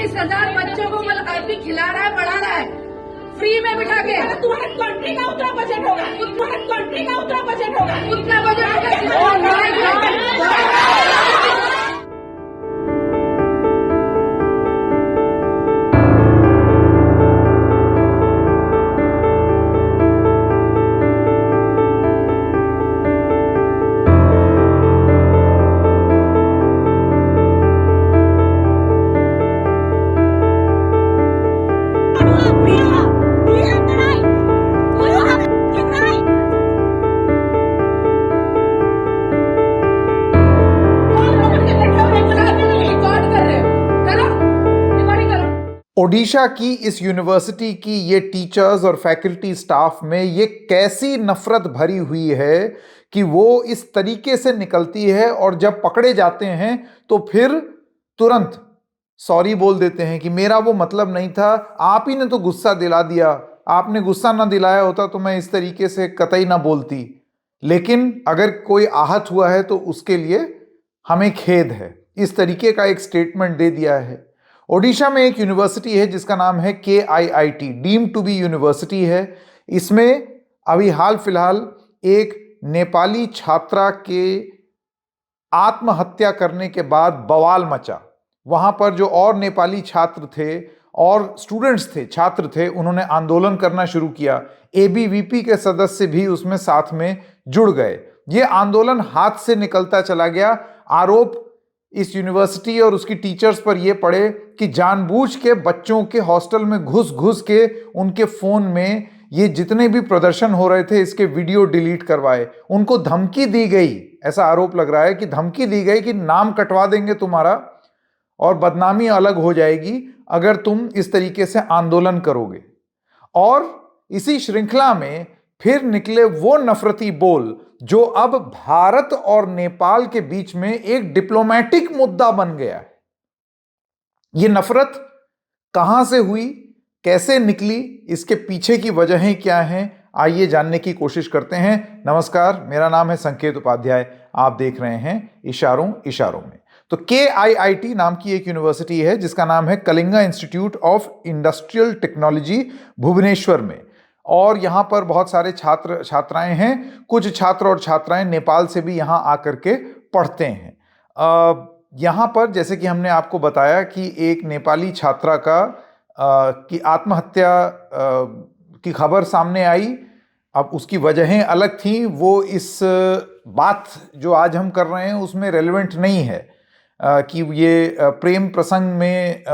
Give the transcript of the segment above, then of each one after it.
20,000 बच्चों को आदमी खिला रहा है, पढ़ा रहा है फ्री में बिठा के। तुम्हारे कंट्री का उतना बजट होगा, तुम्हारे कंट्री का उतना बजट होगा, उतना बजट होगा। ओडिशा की इस यूनिवर्सिटी की ये टीचर्स और फैकल्टी स्टाफ में ये कैसी नफरत भरी हुई है कि वो इस तरीके से निकलती है, और जब पकड़े जाते हैं तो फिर तुरंत सॉरी बोल देते हैं कि मेरा वो मतलब नहीं था, आप ही ने तो गुस्सा दिला दिया, आपने गुस्सा ना दिलाया होता तो मैं इस तरीके से कतई ना बोलती। लेकिन अगर कोई आहत हुआ है तो उसके लिए हमें खेद है, इस तरीके का एक स्टेटमेंट दे दिया है। ओडिशा में एक यूनिवर्सिटी है जिसका नाम है KIIT, deemed to be university है। इसमें अभी हाल फिलहाल एक नेपाली छात्रा के आत्महत्या करने के बाद बवाल मचा। वहां पर जो और नेपाली छात्र थे और स्टूडेंट्स थे, छात्र थे, उन्होंने आंदोलन करना शुरू किया। ABVP के सदस्य भी उसमें साथ में जुड़ गए। ये आंदोलन हाथ से निकलता चला गया। आरोप इस यूनिवर्सिटी और उसकी टीचर्स पर यह पड़े कि जानबूझ के बच्चों के हॉस्टल में घुस घुस के उनके फोन में ये जितने भी प्रदर्शन हो रहे थे इसके वीडियो डिलीट करवाए। उनको धमकी दी गई, ऐसा आरोप लग रहा है कि धमकी दी गई कि नाम कटवा देंगे तुम्हारा और बदनामी अलग हो जाएगी अगर तुम इस तरीके से आंदोलन करोगे। और इसी श्रृंखला में फिर निकले वो नफरती बोल जो अब भारत और नेपाल के बीच में एक डिप्लोमेटिक मुद्दा बन गया है। ये नफरत कहां से हुई, कैसे निकली, इसके पीछे की वजहें क्या हैं, आइए जानने की कोशिश करते हैं। नमस्कार, मेरा नाम है संकेत उपाध्याय, आप देख रहे हैं इशारों इशारों में। तो KIIT नाम की एक यूनिवर्सिटी है जिसका नाम है Kalinga Institute of Industrial Technology, Bhubaneswar में। और यहाँ पर बहुत सारे छात्र छात्राएं हैं, कुछ छात्र और छात्राएं नेपाल से भी यहाँ आकर के पढ़ते हैं। यहाँ पर जैसे कि हमने आपको बताया कि एक नेपाली छात्रा की आत्महत्या की खबर सामने आई। अब उसकी वजहें अलग थी, वो इस बात जो आज हम कर रहे हैं उसमें रेलेवेंट नहीं है कि ये प्रेम प्रसंग में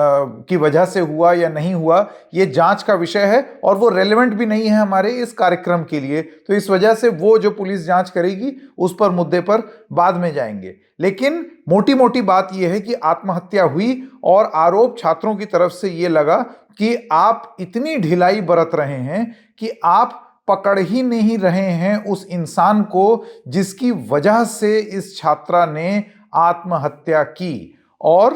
की वजह से हुआ या नहीं हुआ। ये जांच का विषय है और वो रेलेवेंट भी नहीं है हमारे इस कार्यक्रम के लिए। तो इस वजह से वो जो पुलिस जांच करेगी उस पर मुद्दे पर बाद में जाएंगे। लेकिन मोटी मोटी बात यह है कि आत्महत्या हुई और आरोप छात्रों की तरफ से ये लगा कि आप इतनी ढिलाई बरत रहे हैं कि आप पकड़ ही नहीं रहे हैं उस इंसान को जिसकी वजह से इस छात्रा ने आत्महत्या की। और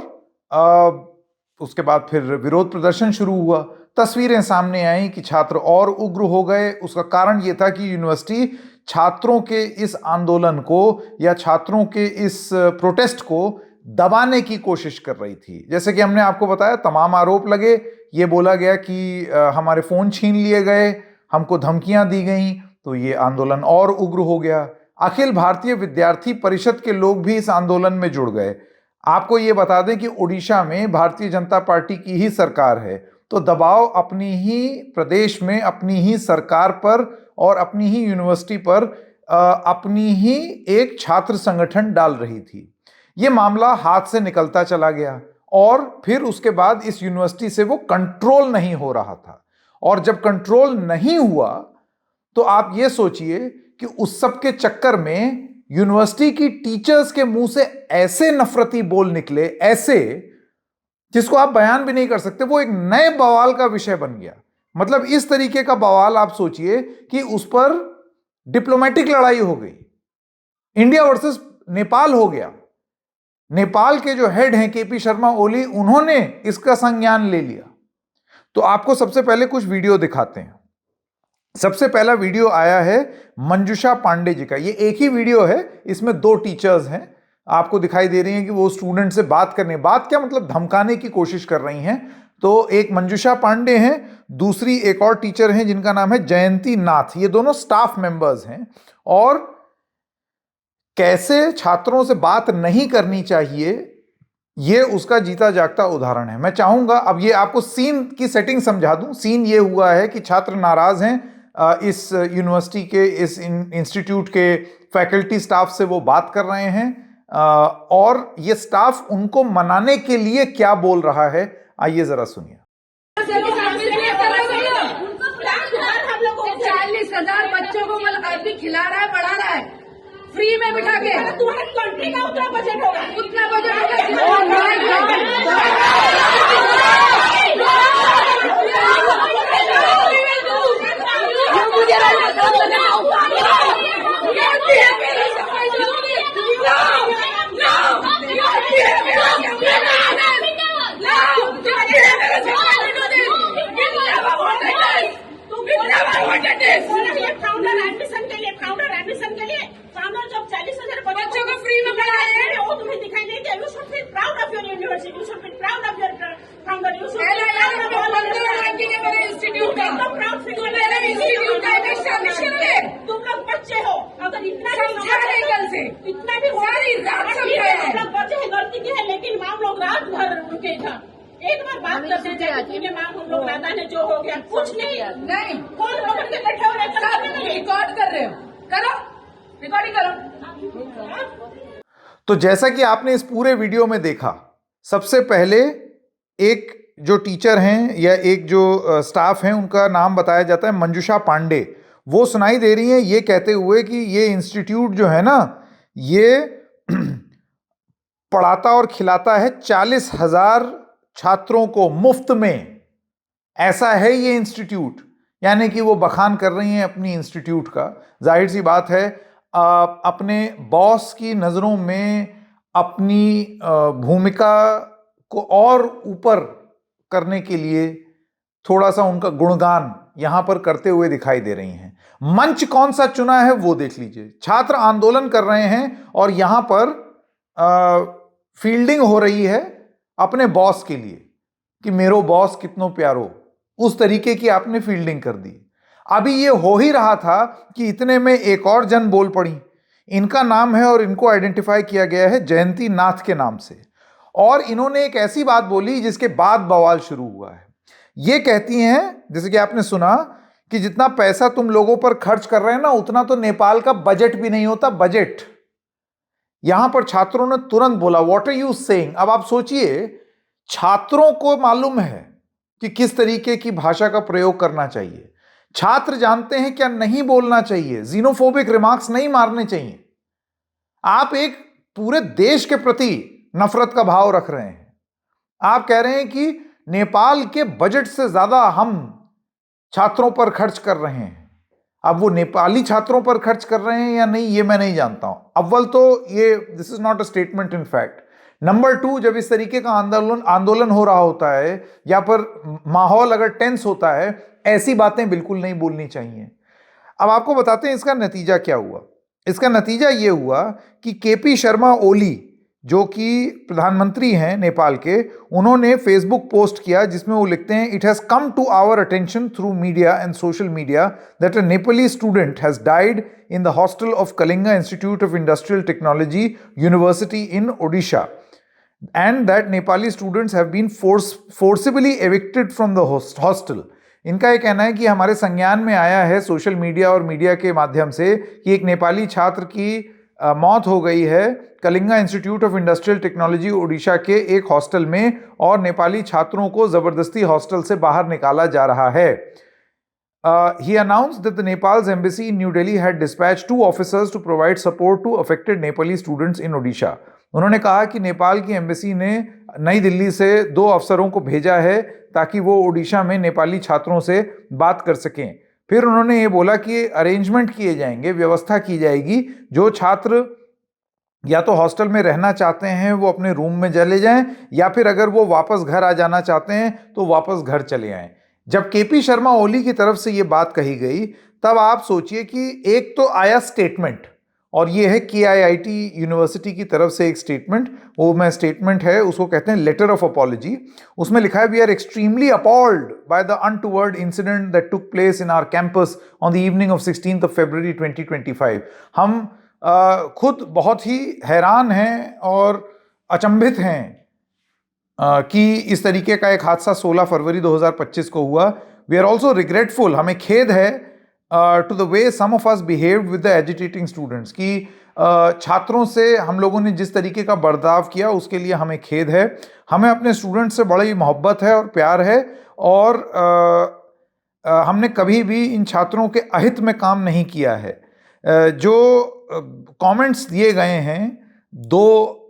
उसके बाद फिर विरोध प्रदर्शन शुरू हुआ। तस्वीरें सामने आई कि छात्र और उग्र हो गए। उसका कारण यह था कि यूनिवर्सिटी छात्रों के इस आंदोलन को या छात्रों के इस प्रोटेस्ट को दबाने की कोशिश कर रही थी। जैसे कि हमने आपको बताया, तमाम आरोप लगे। ये बोला गया कि हमारे फोन छीन लिए गए, हमको धमकियां दी गई। तो ये आंदोलन और उग्र हो गया। अखिल भारतीय विद्यार्थी परिषद के लोग भी इस आंदोलन में जुड़ गए। आपको ये बता दें कि ओडिशा में भारतीय जनता पार्टी की ही सरकार है, तो दबाव अपनी ही प्रदेश में अपनी ही सरकार पर और अपनी ही यूनिवर्सिटी पर अपनी ही एक छात्र संगठन डाल रही थी। ये मामला हाथ से निकलता चला गया और फिर उसके बाद इस यूनिवर्सिटी से वो कंट्रोल नहीं हो रहा था। और जब कंट्रोल नहीं हुआ तो आप ये सोचिए कि उस सब के चक्कर में यूनिवर्सिटी की टीचर्स के मुंह से ऐसे नफरती बोल निकले, ऐसे जिसको आप बयान भी नहीं कर सकते। वो एक नए बवाल का विषय बन गया। मतलब इस तरीके का बवाल आप सोचिए कि उस पर डिप्लोमेटिक लड़ाई हो गई, इंडिया वर्सेस नेपाल हो गया। नेपाल के जो हेड हैं KP शर्मा ओली, उन्होंने इसका संज्ञान ले लिया। तो आपको सबसे पहले कुछ वीडियो दिखाते हैं। सबसे पहला वीडियो आया है मंजुषा पांडे जी का। ये एक ही वीडियो है, इसमें 2 टीचर्स हैं आपको दिखाई दे रही हैं कि वो स्टूडेंट से बात करने, बात क्या मतलब धमकाने की कोशिश कर रही हैं। तो एक मंजुषा पांडे हैं, दूसरी एक और टीचर हैं जिनका नाम है जयंती नाथ। ये दोनों स्टाफ मेंबर्स हैं और कैसे छात्रों से बात नहीं करनी चाहिए ये उसका जीता जागता उदाहरण है। मैं चाहूंगा अब ये आपको सीन की सेटिंग समझा दूं। सीन ये हुआ है कि छात्र नाराज हैं, इस यूनिवर्सिटी के, इस इंस्टीट्यूट के फैकल्टी स्टाफ से वो बात कर रहे हैं और ये स्टाफ उनको मनाने के लिए क्या बोल रहा है, आइए जरा सुनिए। 40,000 बच्चों को अभी खिला रहा है, पढ़ा रहा है, फ्री में बिठा के। तुम्हारे कंट्री का उतना बजट होगा, उतना बजट एडमिशन के लिए फाउंडर जब 40,000 बच्चों को फ्री में पढ़ाए हैं, वो तुम्हें दिखाई नहीं दे। You should feel proud of your university, you should feel proud of your founder, you should institute का तुम लोग बच्चे हो। अगर इतना कल से इतना भी बच्चे हैं, गलती की है, लेकिन माम लोग रात भर रुके था। एक बार बात करते थे, माम हम लोग नादा ने जो हो गया कुछ नहीं कौन पकड़ के बैठे हो, रिकॉर्ड कर रहे हो, करो रिकॉर्डिंग करो। तो जैसा कि आपने इस पूरे वीडियो में देखा, सबसे पहले एक जो टीचर हैं या एक जो स्टाफ हैं उनका नाम बताया जाता है मंजुषा पांडे। वो सुनाई दे रही हैं ये कहते हुए कि ये इंस्टीट्यूट जो है ना, ये पढ़ाता और खिलाता है 40,000 छात्रों को मुफ्त में। ऐसा है ये इंस्टीट्यूट, यानी कि वो बखान कर रही हैं अपनी इंस्टीट्यूट का। जाहिर सी बात है अपने बॉस की नज़रों में अपनी भूमिका को और ऊपर करने के लिए थोड़ा सा उनका गुणगान यहां पर करते हुए दिखाई दे रही हैं। मंच कौन सा चुना है वो देख लीजिए। छात्र आंदोलन कर रहे हैं और यहां पर फील्डिंग हो रही है अपने बॉस के लिए कि मेरो बॉस कितनो प्यारो, उस तरीके की आपने फील्डिंग कर दी। अभी ये हो ही रहा था कि इतने में एक और जन बोल पड़ी। इनका नाम है और इनको आइडेंटिफाई किया गया है जयंती नाथ के नाम से, और इन्होंने एक ऐसी बात बोली जिसके बाद बवाल शुरू हुआ है। ये कहती हैं, जैसे कि आपने सुना, कि जितना पैसा तुम लोगों पर खर्च कर रहे हैं ना, उतना तो नेपाल का बजट भी नहीं होता। बजट, यहां पर छात्रों ने तुरंत बोला व्हाट आर यू सेइंग। अब आप सोचिए, छात्रों को मालूम है कि किस तरीके की भाषा का प्रयोग करना चाहिए। छात्र जानते हैं क्या नहीं बोलना चाहिए, जीनोफोबिक रिमार्क्स नहीं मारने चाहिए। आप एक पूरे देश के प्रति नफरत का भाव रख रहे हैं। आप कह रहे हैं कि नेपाल के बजट से ज्यादा हम छात्रों पर खर्च कर रहे हैं। अब वो नेपाली छात्रों पर खर्च कर रहे हैं या नहीं, ये मैं नहीं जानता हूं। अव्वल तो ये this is not a statement in fact. Number 2, जब इस तरीके का आंदोलन हो रहा होता है या पर माहौल अगर टेंस होता है, ऐसी बातें बिल्कुल नहीं बोलनी चाहिए। अब आपको बताते हैं इसका नतीजा क्या हुआ। इसका नतीजा ये हुआ कि केपी शर्मा ओली, जो कि प्रधानमंत्री हैं नेपाल के, उन्होंने फेसबुक पोस्ट किया जिसमें वो लिखते हैं, it has come to our attention through media and social media that a Nepali student has died in the hostel of Kalinga Institute of Industrial Technology University in Odisha and that Nepali students have been forcibly evicted from the hostel। इनका ये कहना है कि हमारे संज्ञान में आया है सोशल मीडिया और मीडिया के माध्यम से कि एक नेपाली छात्र की मौत हो गई है Kalinga Institute of Industrial technology Odisha के एक हॉस्टल में, और नेपाली छात्रों को जबरदस्ती हॉस्टल से बाहर निकाला जा रहा है। He announced that the Nepal's embassy in New Delhi had dispatched 2 officers to provide support to affected Nepali students in Odisha। उन्होंने कहा कि नेपाल की एम्बेसी ने नई दिल्ली से 2 अफसरों को भेजा है ताकि वो ओडिशा में नेपाली छात्रों से बात कर सकें। फिर उन्होंने ये बोला कि अरेंजमेंट किए जाएंगे, व्यवस्था की जाएगी, जो छात्र या तो हॉस्टल में रहना चाहते हैं वो अपने रूम में चले जाएं, या फिर अगर वो वापस घर आ जाना चाहते हैं तो वापस घर चले आएं। जब केपी शर्मा ओली की तरफ से ये बात कही गई, तब आप सोचिए कि एक तो आया स्टेटमेंट और ये है KIIT यूनिवर्सिटी की तरफ से एक स्टेटमेंट। वो मैं स्टेटमेंट है उसको कहते हैं लेटर ऑफ अपॉलजी। उसमें लिखा है, we are extremely appalled by the untoward incident that took place in our campus on the evening of 16th of February 2025। हम खुद बहुत ही हैरान हैं और अचंभित हैं कि इस तरीके का एक हादसा 16 फरवरी 2025 को हुआ। वी आर ऑल्सो रिग्रेटफुल, हमें खेद है to the way some of us behaved with the agitating students, कि छात्रों से हम लोगों ने जिस तरीके का बर्ताव किया उसके लिए हमें खेद है। हमें अपने स्टूडेंट्स से बड़ी मोहब्बत है और प्यार है, और हमने कभी भी इन छात्रों के अहित में काम नहीं किया है। जो कमेंट्स दिए गए हैं दो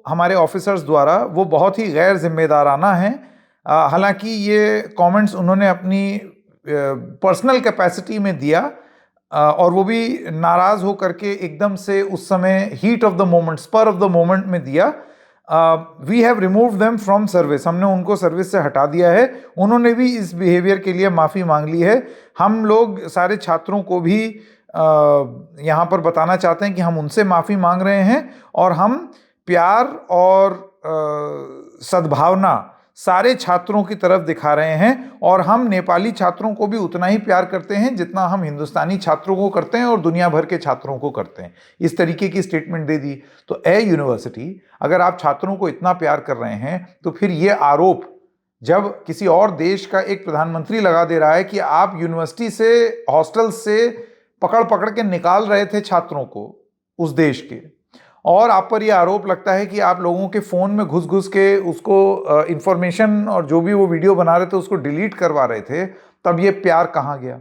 हमारे ऑफिसर्स द्वारा, वो बहुत ही गैर जिम्मेदाराना हैं। हालांकि ये कमेंट्स उन्होंने अपनी पर्सनल कैपेसिटी में दिया, और वो भी नाराज हो करके एकदम से उस समय heat of the moment, spur of the moment में दिया। We have removed them from service, हमने उनको सर्विस से हटा दिया है। उन्होंने भी इस बिहेवियर के लिए माफ़ी मांग ली है। हम लोग सारे छात्रों को भी यहाँ पर बताना चाहते हैं कि हम उनसे माफ़ी मांग रहे हैं, और हम प्यार और सद्भावना सारे छात्रों की तरफ दिखा रहे हैं, और हम नेपाली छात्रों को भी उतना ही प्यार करते हैं जितना हम हिंदुस्तानी छात्रों को करते हैं और दुनिया भर के छात्रों को करते हैं। इस तरीके की स्टेटमेंट दे दी। तो यूनिवर्सिटी, अगर आप छात्रों को इतना प्यार कर रहे हैं तो फिर ये आरोप जब किसी और देश का एक प्रधानमंत्री लगा दे रहा है कि आप यूनिवर्सिटी से, हॉस्टल से पकड़ पकड़ के निकाल रहे थे छात्रों को उस देश के, और आप पर यह आरोप लगता है कि आप लोगों के फ़ोन में घुस घुस के उसको इंफॉर्मेशन और जो भी वो वीडियो बना रहे थे उसको डिलीट करवा रहे थे, तब ये प्यार कहाँ गया?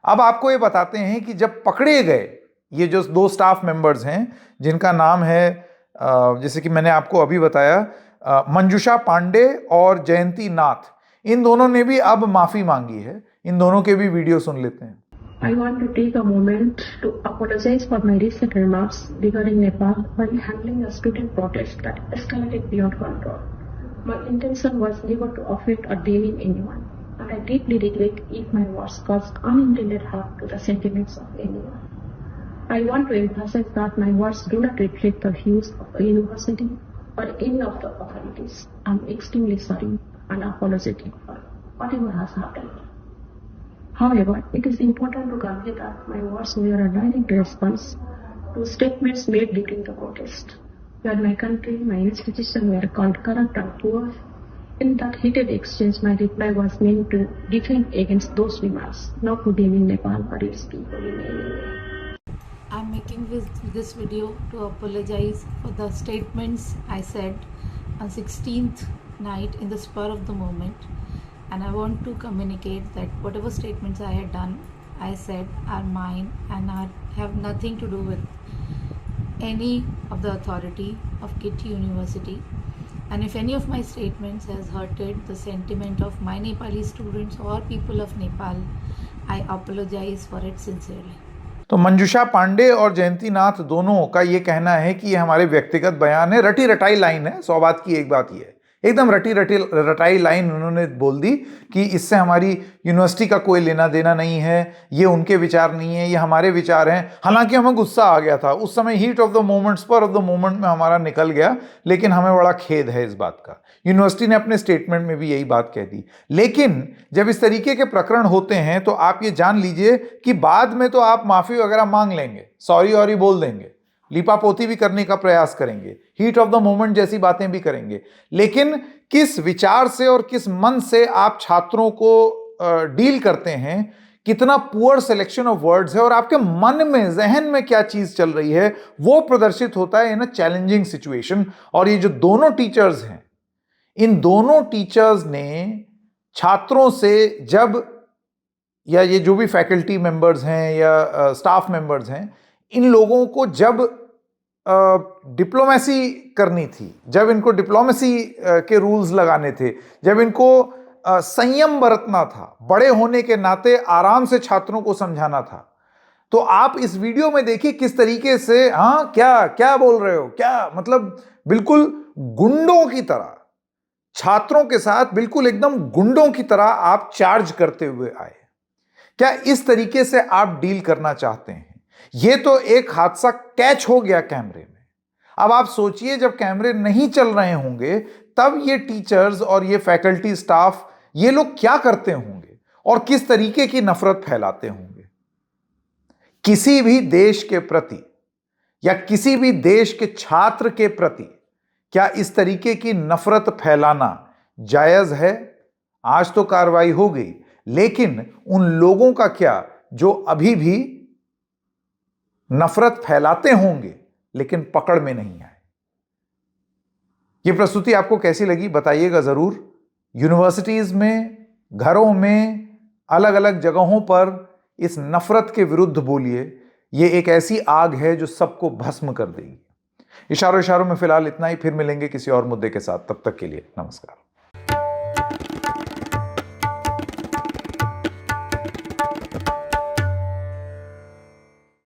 अब आपको ये बताते हैं कि जब पकड़े गए ये जो दो स्टाफ मेंबर्स हैं, जिनका नाम है जैसे कि मैंने आपको अभी बताया, मंजुषा पांडे और जयंती नाथ, इन दोनों ने भी अब माफ़ी मांगी है। इन दोनों के भी वीडियो सुन लेते हैं। I want to take a moment to apologize for my recent remarks regarding Nepal while handling a student protest that escalated beyond control. My intention was never to offend or demean anyone, and I deeply regret if my words caused unintended harm to the sentiments of anyone. I want to emphasize that my words do not reflect the views of the university or any of the authorities. I am extremely sorry and apologetic for whatever has happened. However, it is important to convey that my words were a direct response to statements made during the protest, where my country, my institution were called corrupt and poor. In that heated exchange, my reply was meant to defend against those remarks, not to demean Nepal or its people in any way. I'm making this video to apologize for the statements I said on 16th night in the spur of the moment. And I want to communicate that whatever statements I had done, I said, are mine and have nothing to do with any of the authority of KIT University. And if any of my statements has hurted the sentiment of my Nepali students or people of Nepal, I apologize for it sincerely. तो मंजुषा पांडे और जयंती नाथ दोनों का ये कहना है कि ये हमारे व्यक्तिगत बयान है, रटी रटाई लाइन है। 100 बात की एक बात ये है, एकदम रटाई लाइन उन्होंने बोल दी कि इससे हमारी यूनिवर्सिटी का कोई लेना देना नहीं है, ये उनके विचार नहीं है, ये हमारे विचार हैं। हालांकि हमें गुस्सा आ गया था उस समय, heat of the moment, spur of the moment में हमारा निकल गया, लेकिन हमें बड़ा खेद है इस बात का। यूनिवर्सिटी ने अपने स्टेटमेंट में भी यही बात कह दी। लेकिन जब इस तरीके के प्रकरण होते हैं तो आप ये जान लीजिए कि बाद में तो आप माफ़ी वगैरह मांग लेंगे, सॉरी और ही बोल देंगे, लिपापोती भी करने का प्रयास करेंगे, हीट ऑफ द मोमेंट जैसी बातें भी करेंगे, लेकिन किस विचार से और किस मन से आप छात्रों को डील करते हैं, कितना पुअर सिलेक्शन ऑफ वर्ड्स है और आपके मन में, जहन में क्या चीज चल रही है, वो प्रदर्शित होता है इन अ चैलेंजिंग सिचुएशन। और ये जो दोनों टीचर्स हैं, इन दोनों टीचर्स ने छात्रों से जब, या ये जो भी फैकल्टी मेंबर्स हैं या स्टाफ मेंबर्स हैं, इन लोगों को जब डिप्लोमेसी करनी थी, जब इनको डिप्लोमेसी के रूल्स लगाने थे, जब इनको संयम बरतना था, बड़े होने के नाते आराम से छात्रों को समझाना था, तो आप इस वीडियो में देखिए किस तरीके से, हाँ क्या क्या बोल रहे हो, क्या मतलब, बिल्कुल गुंडों की तरह छात्रों के साथ, बिल्कुल एकदम गुंडों की तरह आप चार्ज करते हुए आए। क्या इस तरीके से आप डील करना चाहते हैं? यह तो एक हादसा कैच हो गया कैमरे में। अब आप सोचिए जब कैमरे नहीं चल रहे होंगे तब ये टीचर्स और ये फैकल्टी स्टाफ ये लोग क्या करते होंगे और किस तरीके की नफरत फैलाते होंगे। किसी भी देश के प्रति या किसी भी देश के छात्र के प्रति क्या इस तरीके की नफरत फैलाना जायज है? आज तो कार्रवाई हो गई, लेकिन उन लोगों का क्या जो अभी भी नफरत फैलाते होंगे लेकिन पकड़ में नहीं आए। यह प्रस्तुति आपको कैसी लगी बताइएगा जरूर। यूनिवर्सिटीज में, घरों में, अलग अलग जगहों पर इस नफरत के विरुद्ध बोलिए। यह एक ऐसी आग है जो सबको भस्म कर देगी। इशारों में फिलहाल इतना ही, फिर मिलेंगे किसी और मुद्दे के साथ। तब तक के लिए नमस्कार।